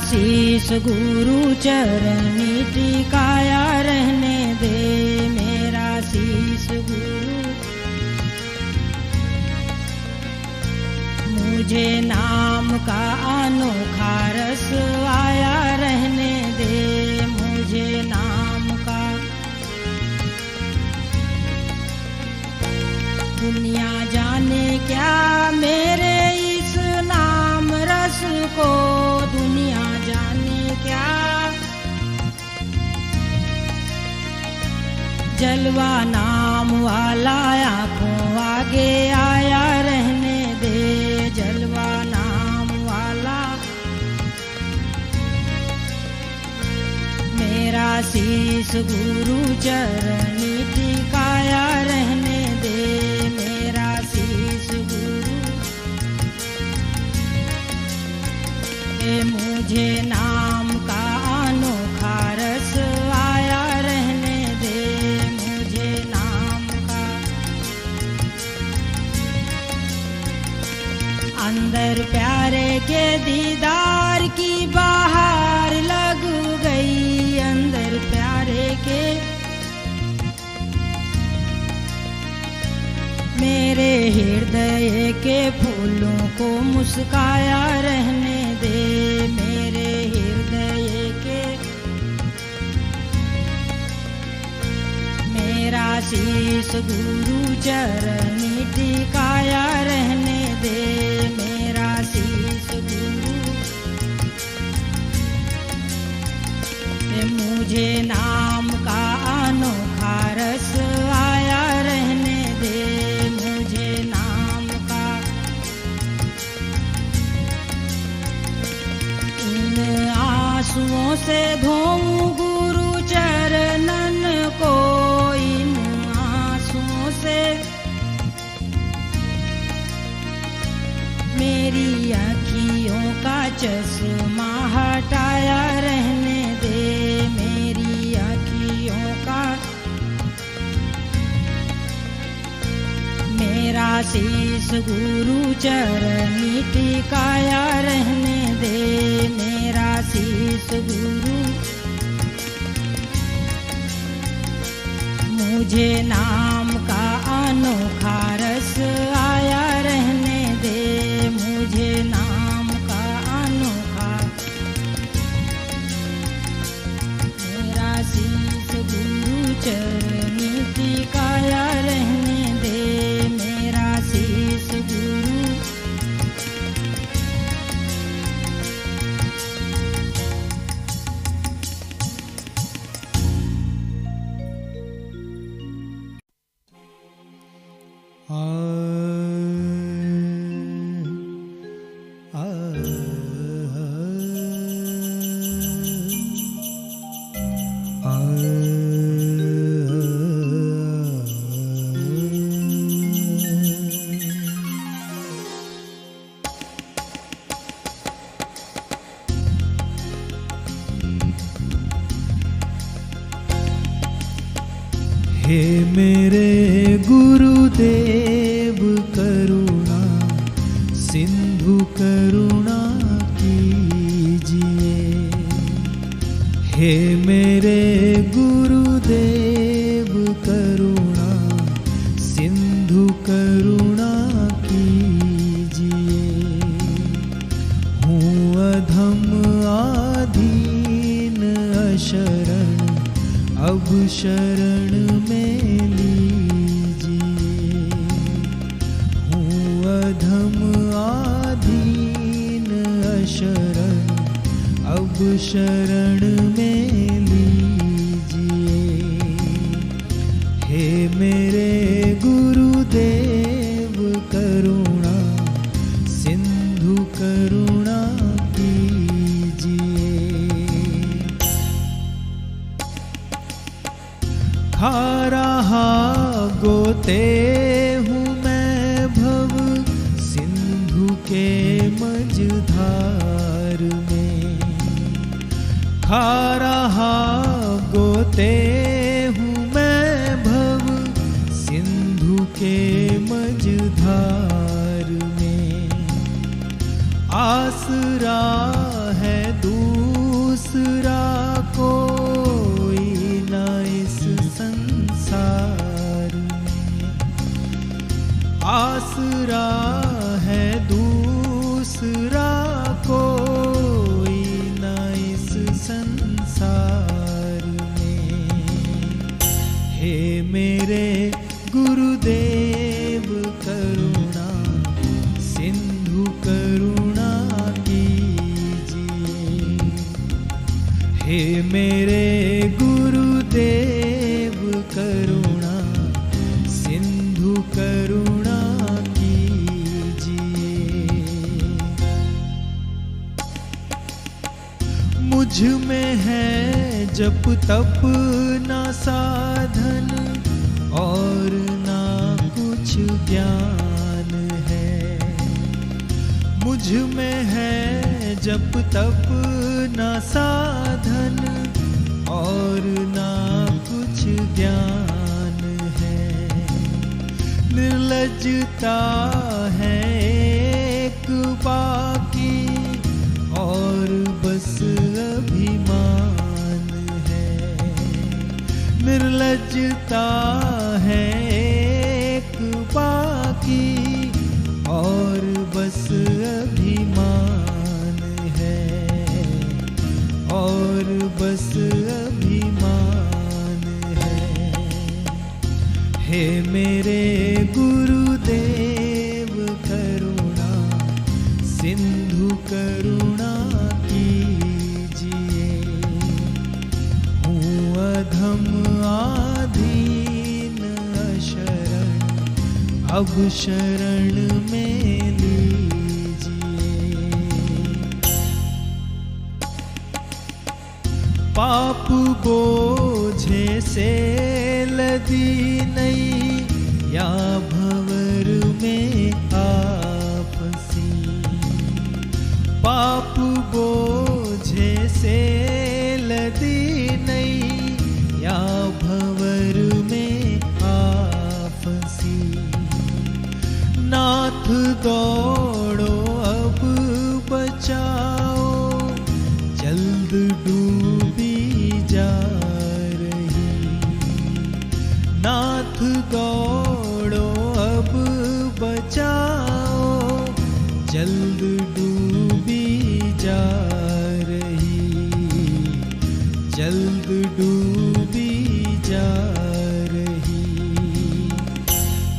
शीश गुरु चरणी टिकाया रहने दे, मेरा शीश गुरु। मुझे नाम का अनोखा रस आया रहने दे, मुझे नाम का। दुनिया जाने क्या मेरे इस नाम रस को, दुनिया जाने क्या। जलवा नाम वाला आँखों आगे आया रहने दे, जलवा नाम वाला। मेरा शीश गुरु चरणी टिकाया रहने दे, मेरा शीश गुरु। मुझे नाम का अनोखा रस आया रहने दे, मुझे नाम का। अंदर प्यारे के दीदार की बाहर लग गई, अंदर प्यारे के। मेरे हृदय के फूलों को मुस्काया रहने दे, मेरे हृदय के। मेरा शीश गुरु चरणी टिकाया रहने दे, मेरा शीश गुरु। मुझे नाम का अनोखा रस आया रहने दे, मुझे नाम का। इन आंसुओं से धोऊं गुरु चरणन को, इन आंसुओं से। मेरी अखियों का चश्मा हटाया रहने दे, मेरी अखियों का। मेरा शीश गुरु चरणी टिकाया रहने दे, मेरा शीश गुरु। मुझे नाम का अनोखा रस आया रहने दे, मुझे नाम का अनोखा। मेरा शीश गुरु चरणी टिकाया रहने दे, मेरा शीश गुरु। हे मेरे गुरुदेव करुणा सिंधु करुणा कीजिए। हे मेरे गुरुदेव करुणा सिंधु करुणा कीजिए। हूँ अधम आधीन अशरण अब शरण में लीजिए। हूँ अधम आधीन अशरण अब शरण में लीजिए। हे मेरे गुरुदेव करुणा सिंधु करुणा कीजिए। खा रहा गोते हूँ मैं भव सिंधु के मझधार में। खा रहा गोते हूँ मैं भव सिंधु के मझधार में। आसरा है दूर मेरे गुरुदेव करुणा सिंधु करुणा कीजिए। हे मेरे गुरुदेव करुणा सिंधु करुणा कीजिए। मुझ में है जप तप ना साधन और ना कुछ ज्ञान है। मुझ में है जप तप ना साधन और ना कुछ ज्ञान है। निर्लज्जता है एक बाकी और बस अभिमान है। निर्लज्जता है एक बाकी और बस अभिमान है, और बस अभिमान है। हे मेरे गुरुदेव करुणा सिंधु करुणा कीजिए। हूँ अधम आधीन अशरण अब शरण में लीजिए। पाप बोझे से लदी नहीं या भंवर में आपसी। पाप बोझे से लदी नहीं या भंवर में आपसी। नाथ दौड़ो अब बचाओ जल्द डूबी जा रही। नाथ दौड़ो अब बचाओ जल्द डूबी जा रही। जल्द डूबी जा रही।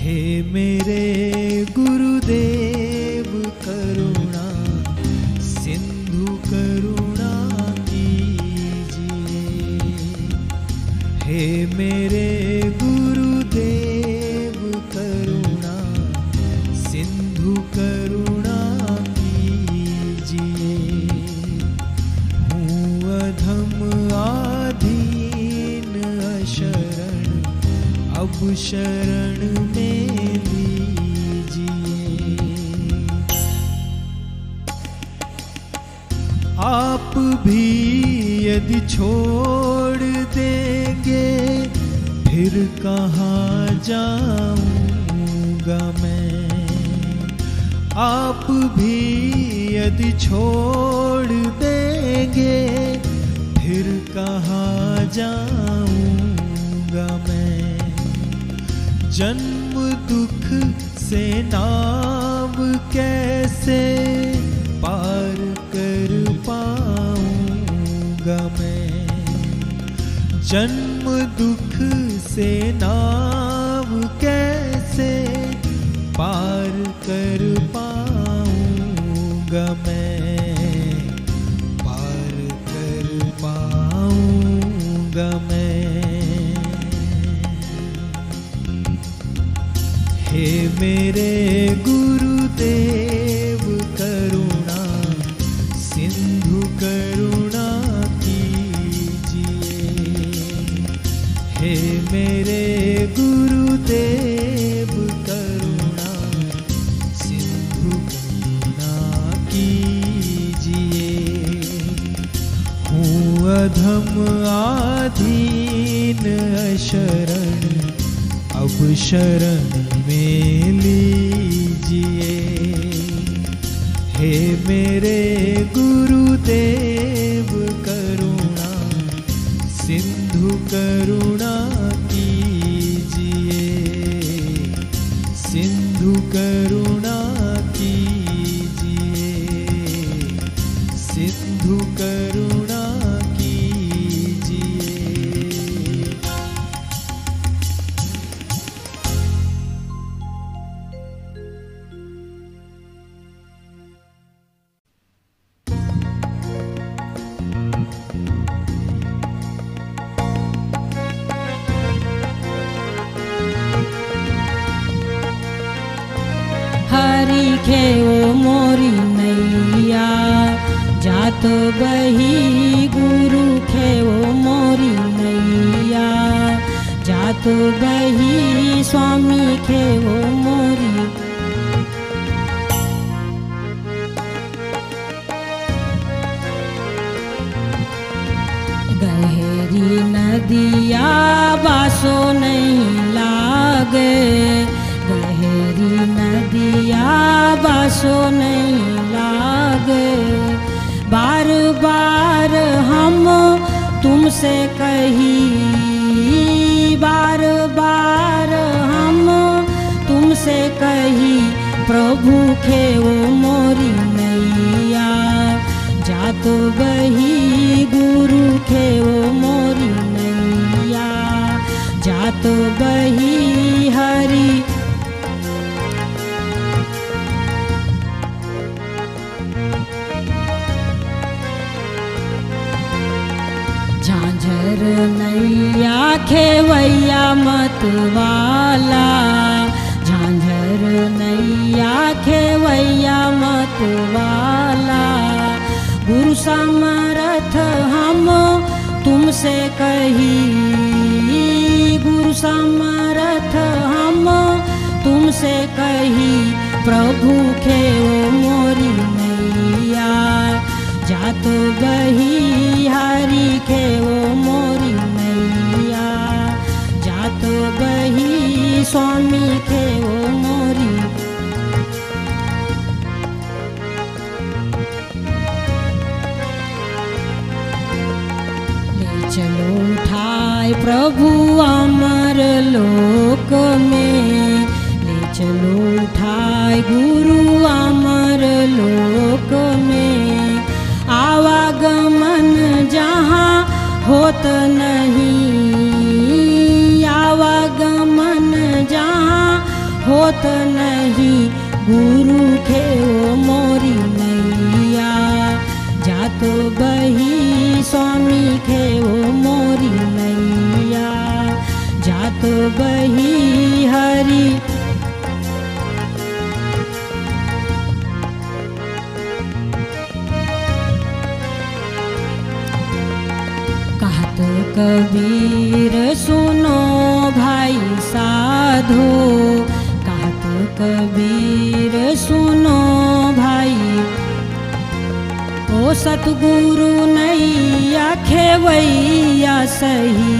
हे मेरे गुरुदेव करुणा सिंधु करुणा कीजिए। हे मेरे गुरुदेव करुणा सिंधु करुणा कीजिए। हूँ अधम आधीन अशरण अब शरण में लीजिए। आप भी यदि छोड़ देंगे फिर कहाँ जाऊंगा मैं। आप भी यदि छोड़ देंगे फिर कहाँ जाऊंगा मैं। जन्म दुख से नाव कैसे पार कर पाऊंगा मैं। जन्म दुख से नाव कैसे पार कर पाऊंगा मैं। पार कर पाऊंगा मैं। हे मेरे गुरुदेव करुणा सिंधु करुणा कीजिए। हे मेरे गुरुदेव करुणा सिंधु करुणा कीजिए। हूँ अधम आधीन अशरण अब शरण में लीजिए। हे मेरे गुरुदेव करुणा सिंधु करुणा कीजिए। सिंधु करुणा कीजिए। सिंधु करुणा कीजिए। खेओ मोरी नैया, जात बही गुरु खेओ मोरी नैया, जात बही स्वामी खेओ मोरी। गहरी नदिया बासो नहीं लागे, गहरी नदिया बासो नहीं लागे, बार बार हम तुमसे कही, बार बार हम तुमसे कही, प्रभु खेओ मोरी नैया, जात बही गुरु खेओ मोरी नैया, जात बही हरि। झांझर नैया खेवैया मतवाला, झांझर नैया खेवैया मतवाला, गुरु समर्थ हम तुमसे कही, गुरु समर्थ हम तुमसे कही, प्रभु खेओ मोरी नैया, जात बही हरि खेओ मोरी नैया, जात बही स्वामी खेओ मोरी। चलो उठाए प्रभु अमर लोक में, ले चलो उठाए गुरु अमर लोक में, आवागमन जहाँ होत नहीं, आवागमन जहाँ होत नहीं, गुरु खेओ मोरी नैया, जात बही स्वामी खेओ मोरी नैया, जात बही हरि। कहत कबीर सुनो भाई साधो, कहत कबीर सुनो भाई, ओ सतगुरु नैया खेवैया सही,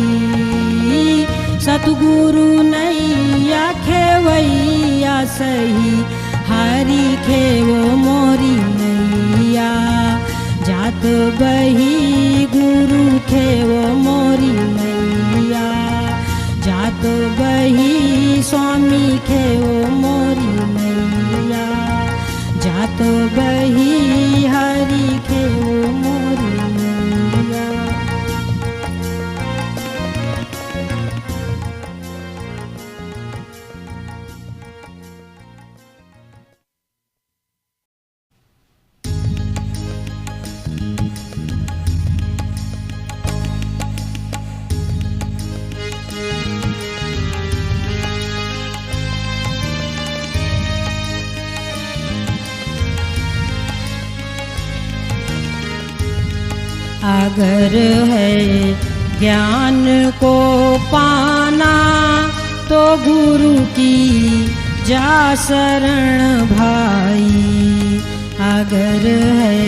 सतगुरु नैया खेवैया सही, हरि खेओ मोरी नैया, जात बही गुरु खेओ मोरी नैया, जात बही स्वामी खेओ मोरी नैया, जात बही हरि खेओ मोरी नैया। अगर है ज्ञान को पाना तो गुरु की जा शरण भाई, अगर है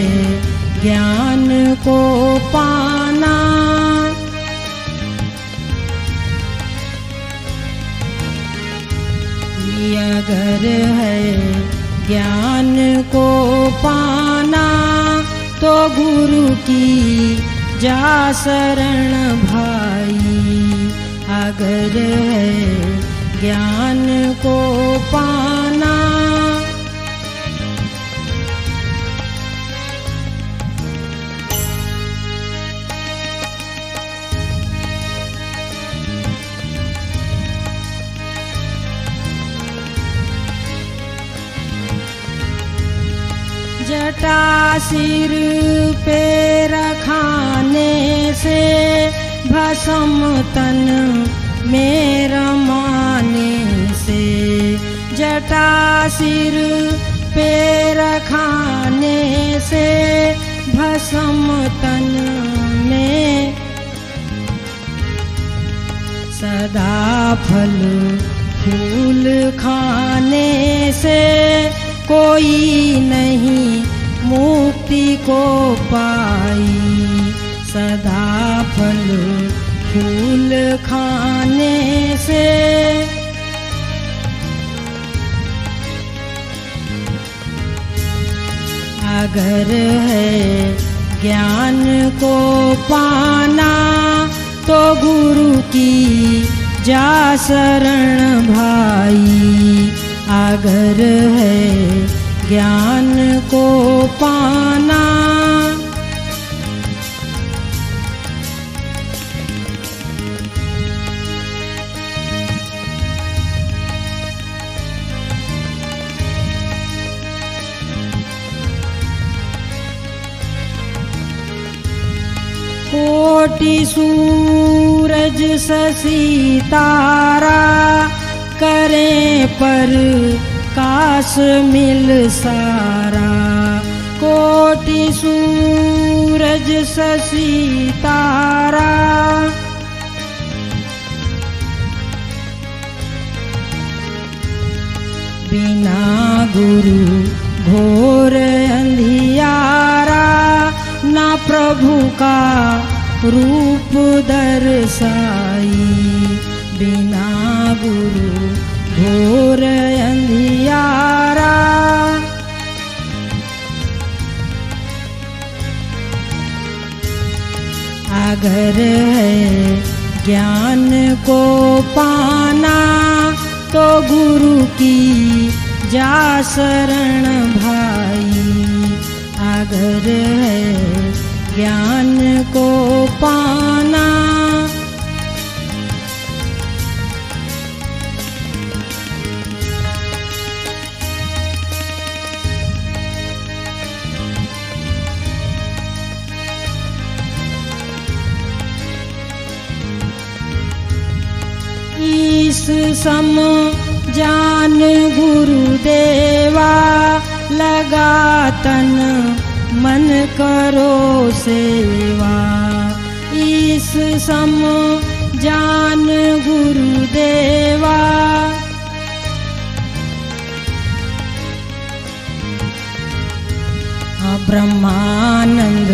ज्ञान को पाना, अगर है ज्ञान को पाना तो गुरु की जा शरण भाई, अगर है ज्ञान को पाना। जटा सिर पे रखाने से भस्म तन में रमाने से, जटा सिर पेर खाने से भस्म तन में, सदा फल फूल खाने से कोई नहीं मुक्ति को पाई। सदा फल फूल खाने से अगर है ज्ञान को पाना तो गुरु की जा शरण भाई। अगर है ज्ञान को पाना कोटि सूरज शशि तारा करें पर काश मिल सारा। कोटि सूरज शशि तारा बिना गुरु घोर अंधियारा, ना प्रभु का रूप दर्शाई। बिना गुरु घोर अंधियारा, अगर है ज्ञान को पाना तो गुरु की जा शरण भाई। अगर है ज्ञान को पाना ईश सम जान गुरुदेवा, लगा तन मन करो सेवा। ईश सम जान गुरुदेवा, ब्रह्मानंद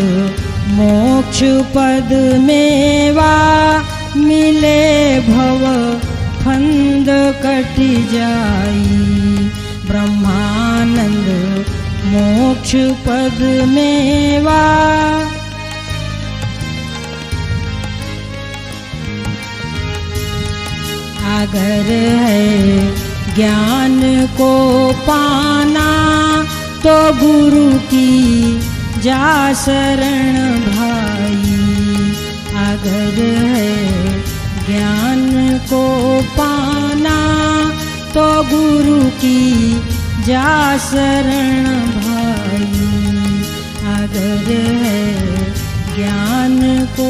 मोक्ष पद मेवा। मिले भव फंद कट जाई, ब्रह्मानंद मोक्ष पद मेवा। अगर है ज्ञान को पाना तो गुरु की जा शरण भाई। अगर है ज्ञान को पाना तो गुरु की जा शरण भाई। अगर है ज्ञान को